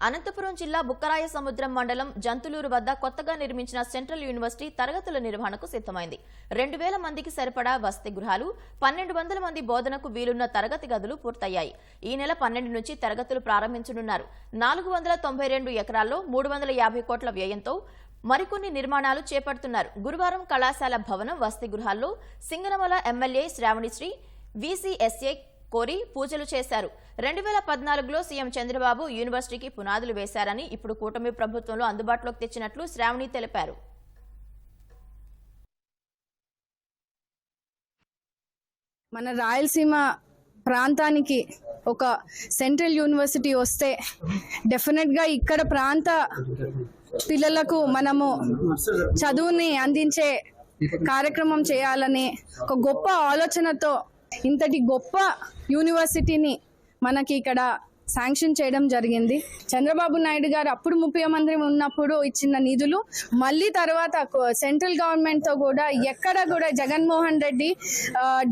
అనంతపురం జిల్లా బుక్కరాయ సముద్రం మండలం జంతులూరు వద్ద కొత్తగా నిర్మించిన సెంట్రల్ యూనివర్సిటీ తరగతుల నిర్వహణకు సిద్ధమైంది. 2000 మందికి సరిపడా వసతి గృహాలు, 1200 మంది బోధనకు వీలున్న తరగతి గదులు పూర్తయ్యాయి. ఈ నెల 12 నుంచి తరగతులు ప్రారంభించనున్నారు. 492 ఎకరాల్లో 350 కోట్ల వ్యయంతో మరికొన్ని నిర్మాణాలు చేపడుతున్నారు. గురువారం కళాశాల భవనం వసతి గృహాల్లో సింగనమల ఎమ్మెల్యే శ్రావణిశ్రీ VCSA కోరి పూజలు చేశారు. 2014లో సీఎం చంద్రబాబు యూనివర్సిటీకి పునాదులు వేశారని, ఇప్పుడు కూటమి ప్రభుత్వంలో అందుబాటులోకి తెచ్చినట్లు శ్రావణి తెలిపారు. మన రాయలసీమ ప్రాంతానికి ఒక సెంట్రల్ యూనివర్సిటీ వస్తే డెఫినెట్గా ఇక్కడ ప్రాంత పిల్లలకు మనము చదువుని అందించే కార్యక్రమం చేయాలని ఒక గొప్ప ఆలోచనతో ఇంతటి గొప్ప యూనివర్సిటీని మనకి ఇక్కడ శాంక్షన్ చేయడం జరిగింది. చంద్రబాబు నాయుడు గారు అప్పుడు ముఖ్యమంత్రి ఉన్నప్పుడు ఇచ్చిన నిధులు మళ్ళీ తర్వాత సెంట్రల్ గవర్నమెంట్తో కూడా ఎక్కడ కూడా జగన్మోహన్ రెడ్డి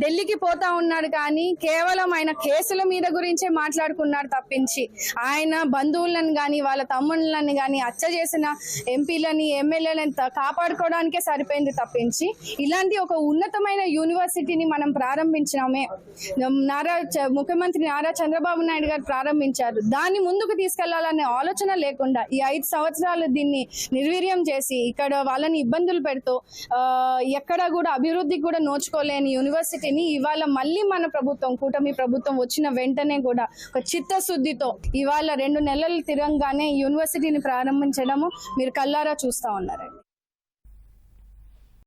ఢిల్లీకి పోతా ఉన్నాడు, కానీ కేవలం ఆయన కేసుల మీద గురించే మాట్లాడుకున్నారు తప్పించి ఆయన బంధువులను కానీ వాళ్ళ తమ్ముళ్ళని కానీ హత్య చేసిన ఎంపీలని ఎమ్మెల్యేలని కాపాడుకోవడానికే సరిపోయింది తప్పించి ఇలాంటి ఒక ఉన్నతమైన యూనివర్సిటీని మనం ప్రారంభించినామే. ముఖ్యమంత్రి నారా చంద్రబాబు నాయుడు గారు ప్రారంభించారు. దాన్ని ముందుకు తీసుకెళ్లాలనే ఆలోచన లేకుండా ఈ 5 సంవత్సరాలు దీన్ని నిర్వీర్యం చేసి ఇక్కడ వాళ్ళని ఇబ్బందులు పెడుతూ ఎక్కడ కూడా అభివృద్ధికి కూడా నోచుకోలేని యూనివర్సిటీని ఇవాళ మళ్ళీ మన ప్రభుత్వం కూటమి ప్రభుత్వం వచ్చిన వెంటనే కూడా ఒక చిత్తశుద్ధితో ఇవాళ 2 నెలలు తిరగగానే యూనివర్సిటీని ప్రారంభించడము మీరు కల్లారా చూస్తా ఉన్నారండి.